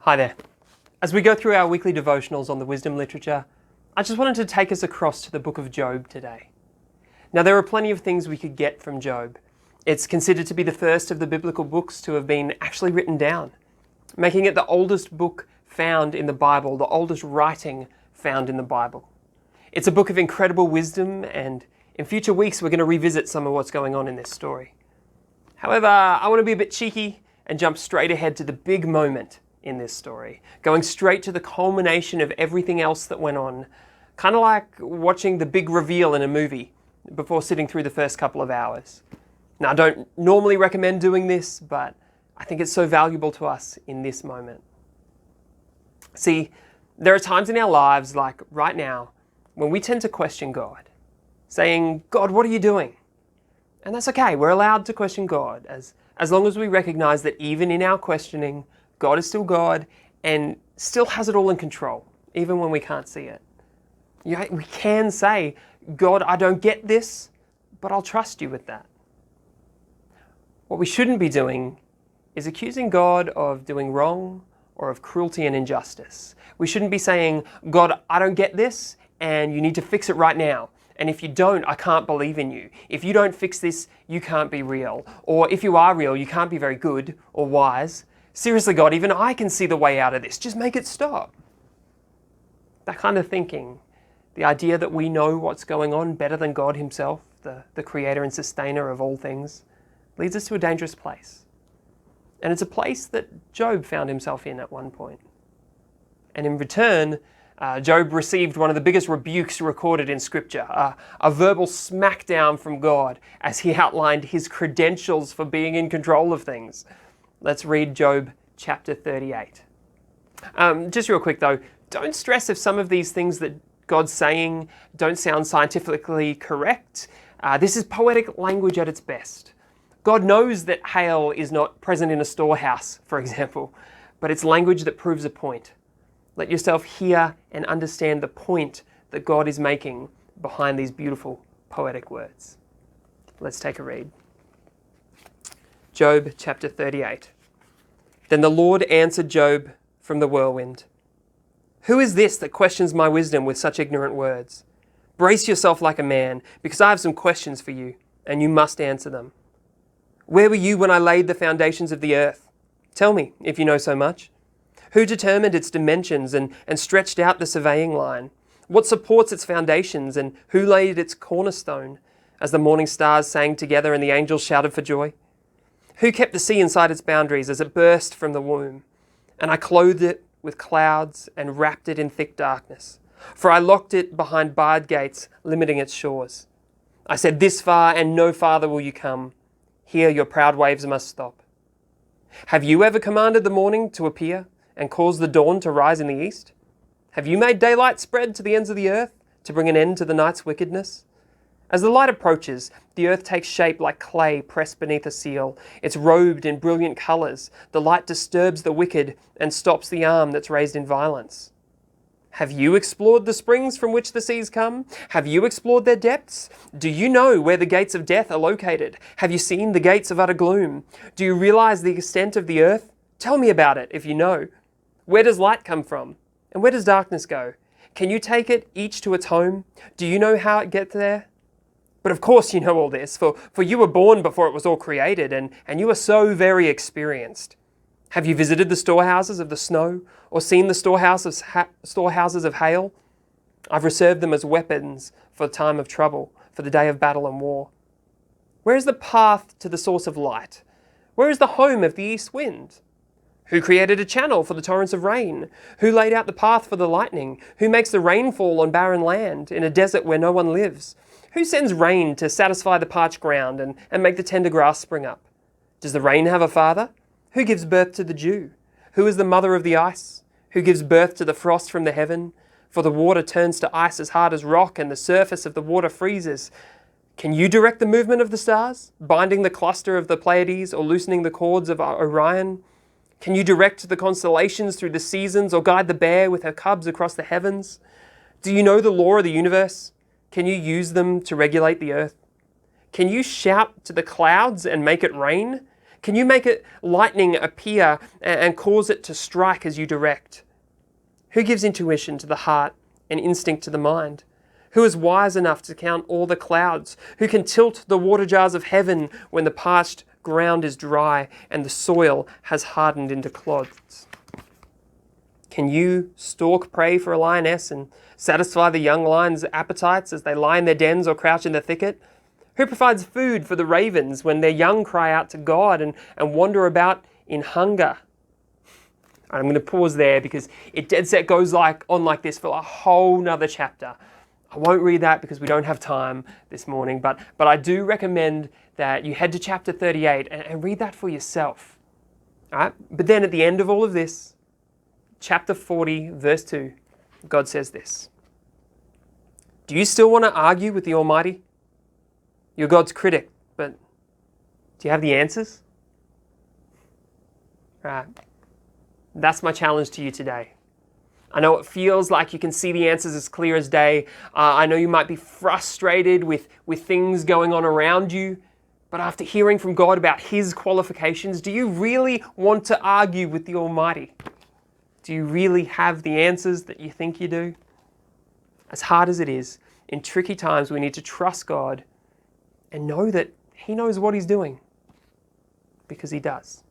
Hi there. As we go through our weekly devotionals on the wisdom literature, I just wanted to take us across to the book of Job today. Now, there are plenty of things we could get from Job. It's considered to be the first of the biblical books to have been actually written down, making it the oldest book found in the Bible, the oldest writing found in the Bible. It's a book of incredible wisdom, and in future weeks we're going to revisit some of what's going on in this story. However, I want to be a bit cheeky and jump straight ahead to the big moment in this story, going straight to the culmination of everything else that went on, kind of like watching the big reveal in a movie before sitting through the first couple of hours. Now, I don't normally recommend doing this, but I think it's so valuable to us in this moment. See, there are times in our lives, like right now, when we tend to question God, saying, "God, what are you doing?" And that's okay. We're allowed to question God as long as we recognize that even in our questioning, God is still God and still has it all in control, even when we can't see it. We can say, "God, I don't get this, but I'll trust you with that." What we shouldn't be doing is accusing God of doing wrong or of cruelty and injustice. We shouldn't be saying, "God, I don't get this and you need to fix it right now. And if you don't, I can't believe in you. If you don't fix this, you can't be real. Or if you are real, you can't be very good or wise. Seriously, God, even I can see the way out of this. Just make it stop." That kind of thinking, the idea that we know what's going on better than God himself, the creator and sustainer of all things, leads us to a dangerous place. And it's a place that Job found himself in at one point. And in return, Job received one of the biggest rebukes recorded in Scripture, a verbal smackdown from God as he outlined his credentials for being in control of things. Let's read Job chapter 38. Just real quick though, don't stress if some of these things that God's saying don't sound scientifically correct. This is poetic language at its best. God knows that hail is not present in a storehouse, for example, but it's language that proves a point. Let yourself hear and understand the point that God is making behind these beautiful poetic words. Let's take a read. Job chapter 38. Then the Lord answered Job from the whirlwind. "Who is this that questions my wisdom with such ignorant words? Brace yourself like a man, because I have some questions for you, and you must answer them. Where were you when I laid the foundations of the earth? Tell me, if you know so much. Who determined its dimensions and stretched out the surveying line? What supports its foundations, and who laid its cornerstone, as the morning stars sang together and the angels shouted for joy? Who kept the sea inside its boundaries as it burst from the womb? And I clothed it with clouds and wrapped it in thick darkness. For I locked it behind barred gates, limiting its shores. I said, 'This far and no farther will you come. Here your proud waves must stop.' Have you ever commanded the morning to appear and caused the dawn to rise in the east? Have you made daylight spread to the ends of the earth to bring an end to the night's wickedness? As the light approaches, the earth takes shape like clay pressed beneath a seal. It's robed in brilliant colours. The light disturbs the wicked and stops the arm that's raised in violence. Have you explored the springs from which the seas come? Have you explored their depths? Do you know where the gates of death are located? Have you seen the gates of utter gloom? Do you realize the extent of the earth? Tell me about it if you know. Where does light come from? And where does darkness go? Can you take it each to its home? Do you know how it gets there? But of course you know all this, for you were born before it was all created, and you are so very experienced. Have you visited the storehouses of the snow, or seen the storehouses of hail? I've reserved them as weapons for the time of trouble, for the day of battle and war. Where is the path to the source of light? Where is the home of the east wind? Who created a channel for the torrents of rain? Who laid out the path for the lightning? Who makes the rain fall on barren land, in a desert where no one lives? Who sends rain to satisfy the parched ground and make the tender grass spring up? Does the rain have a father? Who gives birth to the dew? Who is the mother of the ice? Who gives birth to the frost from the heaven? For the water turns to ice as hard as rock, and the surface of the water freezes. Can you direct the movement of the stars, binding the cluster of the Pleiades or loosening the cords of Orion? Can you direct the constellations through the seasons, or guide the bear with her cubs across the heavens? Do you know the law of the universe? Can you use them to regulate the earth? Can you shout to the clouds and make it rain? Can you make lightning appear and cause it to strike as you direct? Who gives intuition to the heart and instinct to the mind? Who is wise enough to count all the clouds? Who can tilt the water jars of heaven when the parched ground is dry and the soil has hardened into clods? Can you stalk prey for a lioness and satisfy the young lion's appetites as they lie in their dens or crouch in the thicket? Who provides food for the ravens when their young cry out to God and wander about in hunger? I'm going to pause there because it dead set goes on like this for a whole nother chapter. I won't read that because we don't have time this morning, but I do recommend that you head to chapter 38 and read that for yourself. All right? But then at the end of all of this, chapter 40, verse 2, God says this. Do you still want to argue with the Almighty? You're God's critic, but do you have the answers? Right. That's my challenge to you today. I know it feels like you can see the answers as clear as day. I know you might be frustrated with things going on around you, but after hearing from God about His qualifications, do you really want to argue with the Almighty? Do you really have the answers that you think you do? As hard as it is, in tricky times we need to trust God and know that He knows what He's doing, because He does.